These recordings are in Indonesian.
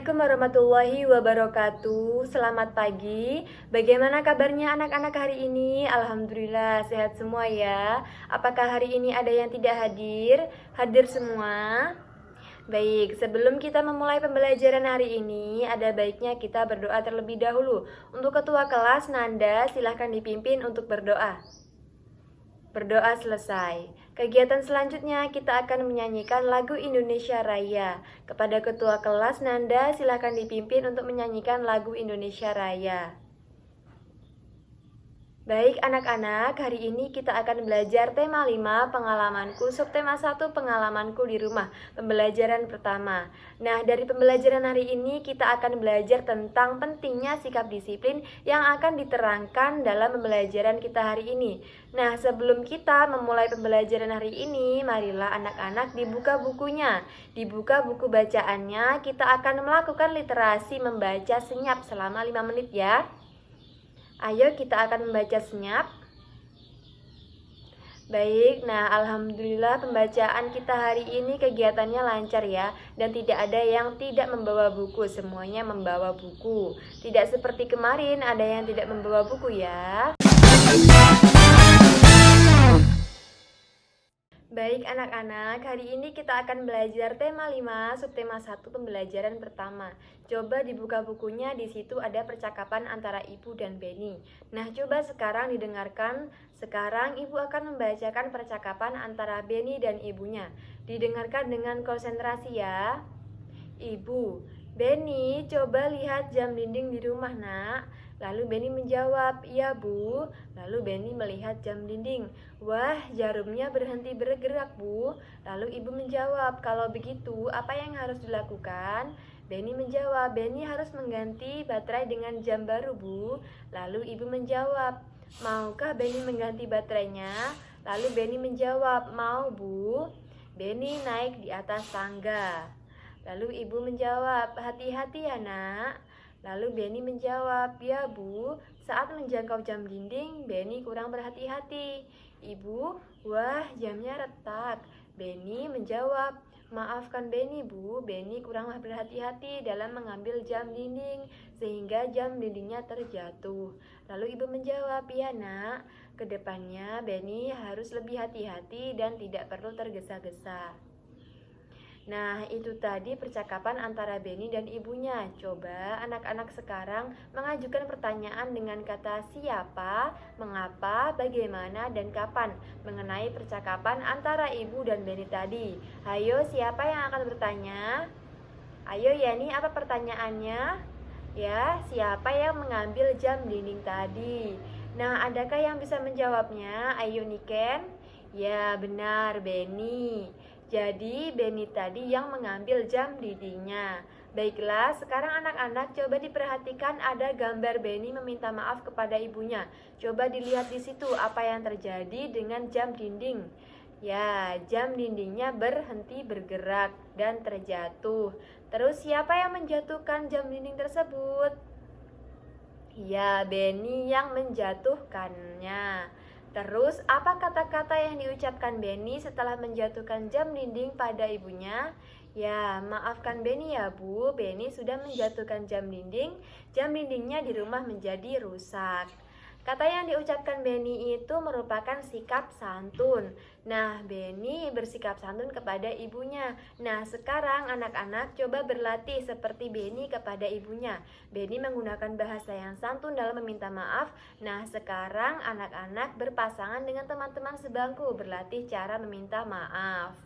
Assalamualaikum warahmatullahi wabarakatuh. Selamat pagi. Bagaimana kabarnya anak-anak hari ini? Alhamdulillah sehat semua ya. Apakah hari ini ada yang tidak hadir? Hadir semua? Baik, sebelum kita memulai pembelajaran hari ini, ada baiknya kita berdoa terlebih dahulu. Untuk ketua kelas, Nanda, silahkan dipimpin untuk berdoa. Berdoa selesai. Kegiatan selanjutnya kita akan menyanyikan lagu Indonesia Raya. Kepada ketua kelas, Nanda silakan dipimpin untuk menyanyikan lagu Indonesia Raya. Baik anak-anak, hari ini kita akan belajar tema 5 pengalamanku, subtema 1 pengalamanku di rumah, pembelajaran pertama. Nah, dari pembelajaran hari ini kita akan belajar tentang pentingnya sikap disiplin yang akan diterangkan dalam pembelajaran kita hari ini. Nah, sebelum kita memulai pembelajaran hari ini, marilah anak-anak dibuka bukunya. Dibuka buku bacaannya, kita akan melakukan literasi membaca senyap selama 5 menit ya. Ayo kita akan membaca senyap. Baik, nah alhamdulillah pembacaan kita hari ini kegiatannya lancar ya. Dan tidak ada yang tidak membawa buku, semuanya membawa buku. Tidak seperti kemarin ada yang tidak membawa buku ya. Baik anak-anak, hari ini kita akan belajar tema 5, subtema 1 pembelajaran pertama. Coba dibuka bukunya, di situ ada percakapan antara Ibu dan Benny. Nah, coba sekarang didengarkan. Sekarang Ibu akan membacakan percakapan antara Benny dan ibunya. Didengarkan dengan konsentrasi ya. Ibu, Benny, coba lihat jam dinding di rumah, Nak. Lalu Benny menjawab, "Iya, Bu." Lalu Benny melihat jam dinding. "Wah, jarumnya berhenti bergerak, Bu." Lalu ibu menjawab, "Kalau begitu, apa yang harus dilakukan?" Benny menjawab, "Benny harus mengganti baterai dengan jam baru, Bu." Lalu ibu menjawab, "Maukah Benny mengganti baterainya?" Lalu Benny menjawab, "Mau, Bu." Benny naik di atas tangga. Lalu ibu menjawab, "Hati-hati ya, Nak." Lalu Benny menjawab, "Ya, Bu." Saat menjangkau jam dinding, Benny kurang berhati-hati. Ibu, "Wah, jamnya retak." Benny menjawab, "Maafkan Benny, Bu. Benny kurang berhati-hati dalam mengambil jam dinding, sehingga jam dindingnya terjatuh." Lalu ibu menjawab, "Ya, Nak. Kedepannya Benny harus lebih hati-hati dan tidak perlu tergesa-gesa." Nah, itu tadi percakapan antara Benny dan ibunya. Coba anak-anak sekarang mengajukan pertanyaan dengan kata siapa, mengapa, bagaimana, dan kapan mengenai percakapan antara ibu dan Benny tadi. Ayo, siapa yang akan bertanya? Ayo Yani, apa pertanyaannya? Ya, siapa yang mengambil jam dinding tadi? Nah, adakah yang bisa menjawabnya? Ayo Niken. Ya, benar, Benny. Jadi, Benny tadi yang mengambil jam dindingnya. Baiklah, sekarang anak-anak coba diperhatikan ada gambar Benny meminta maaf kepada ibunya. Coba dilihat di situ apa yang terjadi dengan jam dinding. Ya, jam dindingnya berhenti bergerak dan terjatuh. Terus siapa yang menjatuhkan jam dinding tersebut? Ya, Benny yang menjatuhkannya. Terus apa kata-kata yang diucapkan Benny setelah menjatuhkan jam dinding pada ibunya? Ya, maafkan Benny ya, Bu. Benny sudah menjatuhkan jam dinding. Jam dindingnya di rumah menjadi rusak. Kata yang diucapkan Benny itu merupakan sikap santun. Nah, Benny bersikap santun kepada ibunya. Nah, sekarang anak-anak coba berlatih seperti Benny kepada ibunya. Benny menggunakan bahasa yang santun dalam meminta maaf. Nah, sekarang anak-anak berpasangan dengan teman-teman sebangku berlatih cara meminta maaf.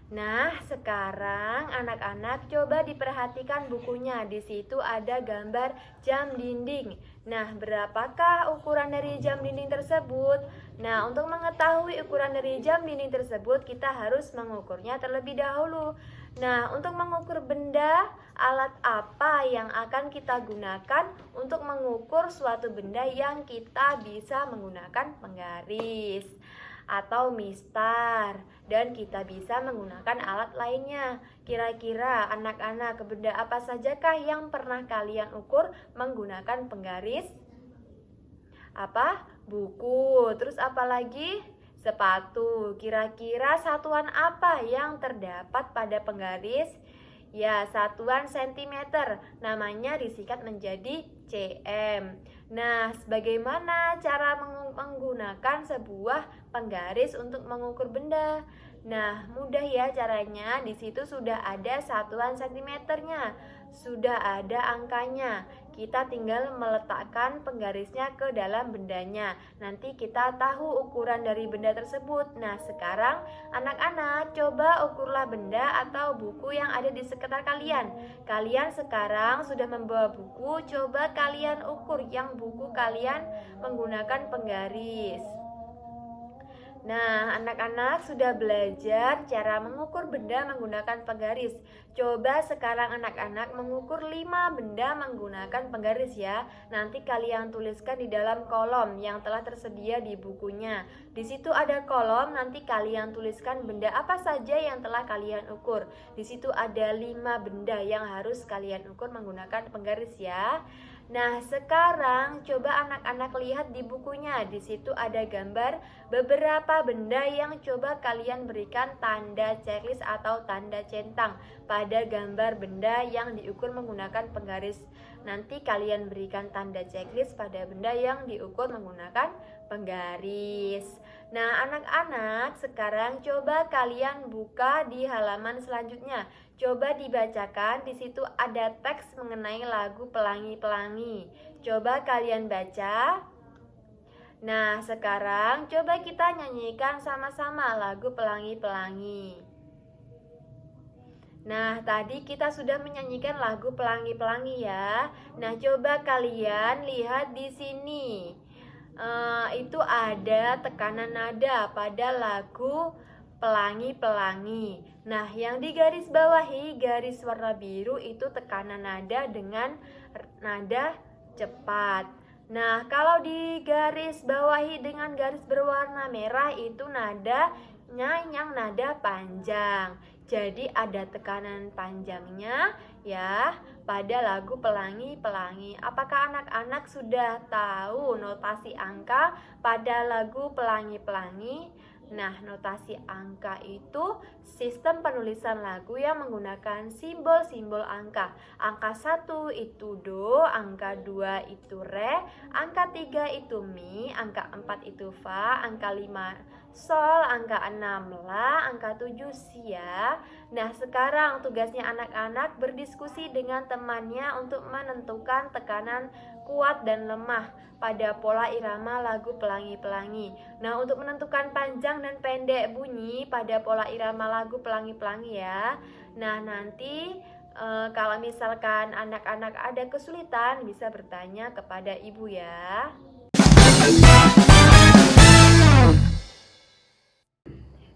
Nah, sekarang anak-anak coba diperhatikan bukunya. Di situ ada gambar jam dinding. Nah, berapakah ukuran dari jam dinding tersebut? Nah, untuk mengetahui ukuran dari jam dinding tersebut, kita harus mengukurnya terlebih dahulu. Nah, untuk mengukur benda, alat apa yang akan kita gunakan untuk mengukur suatu benda yang kita bisa menggunakan penggaris atau mistar, dan kita bisa menggunakan alat lainnya. Kira-kira anak-anak, benda apa sajakah yang pernah kalian ukur menggunakan penggaris? Apa? Buku. Terus apa lagi? Sepatu. Kira-kira satuan apa yang terdapat pada penggaris? Ya, satuan sentimeter. Namanya disingkat menjadi cm. Nah, bagaimana cara menggunakan sebuah penggaris untuk mengukur benda? Nah, mudah ya caranya. Di situ sudah ada satuan sentimeternya, sudah ada angkanya. Kita tinggal meletakkan penggarisnya ke dalam bendanya. Nanti kita tahu ukuran dari benda tersebut. Nah, sekarang anak-anak coba ukurlah benda atau buku yang ada di sekitar kalian. Kalian sekarang sudah membawa buku, coba kalian ukur yang buku kalian menggunakan penggaris. Nah, anak-anak sudah belajar cara mengukur benda menggunakan penggaris. Coba sekarang anak-anak mengukur 5 benda menggunakan penggaris ya. Nanti kalian tuliskan di dalam kolom yang telah tersedia di bukunya. Di situ ada kolom, nanti kalian tuliskan benda apa saja yang telah kalian ukur. Di situ ada 5 benda yang harus kalian ukur menggunakan penggaris ya. Nah, sekarang coba anak-anak lihat di bukunya. Di situ ada gambar beberapa benda yang coba kalian berikan tanda checklist atau tanda centang pada gambar benda yang diukur menggunakan penggaris. Nanti kalian berikan tanda checklist pada benda yang diukur menggunakan penggaris. Nah, anak-anak sekarang coba kalian buka di halaman selanjutnya. Coba dibacakan, di situ ada teks mengenai lagu Pelangi-Pelangi. Coba kalian baca. Nah, sekarang coba kita nyanyikan sama-sama lagu Pelangi-Pelangi. Nah, tadi kita sudah menyanyikan lagu Pelangi-Pelangi ya. Nah, coba kalian lihat di sini. Itu ada tekanan nada pada lagu Pelangi-Pelangi. Nah, yang di garis bawahi, garis warna biru itu tekanan nada dengan nada cepat. Nah, kalau di garis bawahi dengan garis berwarna merah itu nadanya yang nada panjang. Jadi ada tekanan panjangnya ya pada lagu Pelangi-Pelangi. Apakah anak-anak sudah tahu notasi angka pada lagu Pelangi-Pelangi? Nah, notasi angka itu sistem penulisan lagu yang menggunakan simbol-simbol angka. Angka 1 itu do, angka 2 itu re, angka 3 itu mi, angka 4 itu fa, angka 5 sol, angka 6 la, angka 7 si ya. Nah, sekarang tugasnya anak-anak berdiskusi dengan temannya untuk menentukan tekanan kuat dan lemah pada pola irama lagu Pelangi-Pelangi. Nah, untuk menentukan panjang dan pendek bunyi pada pola irama lagu Pelangi-Pelangi ya. Nah, nanti kalau misalkan anak-anak ada kesulitan bisa bertanya kepada ibu ya.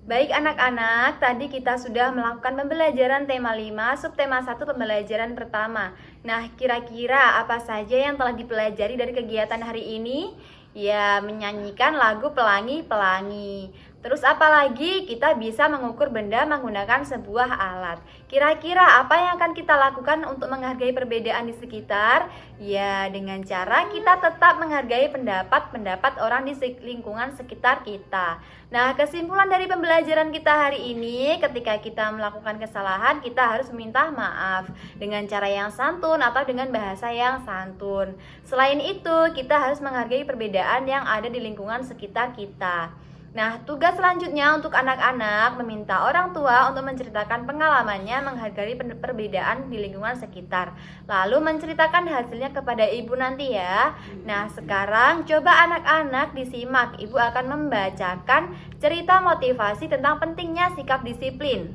Baik anak-anak, tadi kita sudah melakukan pembelajaran tema 5, subtema 1 pembelajaran pertama. Nah, kira-kira apa saja yang telah dipelajari dari kegiatan hari ini? Ya, menyanyikan lagu Pelangi-Pelangi. Terus apalagi kita bisa mengukur benda menggunakan sebuah alat. Kira-kira apa yang akan kita lakukan untuk menghargai perbedaan di sekitar? Ya, dengan cara kita tetap menghargai pendapat-pendapat orang di lingkungan sekitar kita. Nah, kesimpulan dari pembelajaran kita hari ini, ketika kita melakukan kesalahan, kita harus meminta maaf dengan cara yang santun atau dengan bahasa yang santun. Selain itu, kita harus menghargai perbedaan yang ada di lingkungan sekitar kita. Nah, tugas selanjutnya untuk anak-anak meminta orang tua untuk menceritakan pengalamannya menghargai perbedaan di lingkungan sekitar. Lalu menceritakan hasilnya kepada ibu nanti ya. Nah, sekarang coba anak-anak disimak. Ibu akan membacakan cerita motivasi tentang pentingnya sikap disiplin.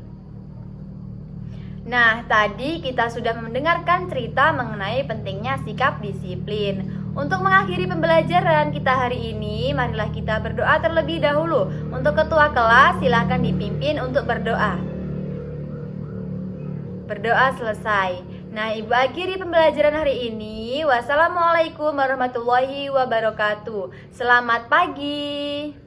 Nah, tadi kita sudah mendengarkan cerita mengenai pentingnya sikap disiplin. Untuk mengakhiri pembelajaran kita hari ini, marilah kita berdoa terlebih dahulu. Untuk ketua kelas, silakan dipimpin untuk berdoa. Berdoa selesai. Nah, Ibu akhiri pembelajaran hari ini. Wassalamualaikum warahmatullahi wabarakatuh. Selamat pagi.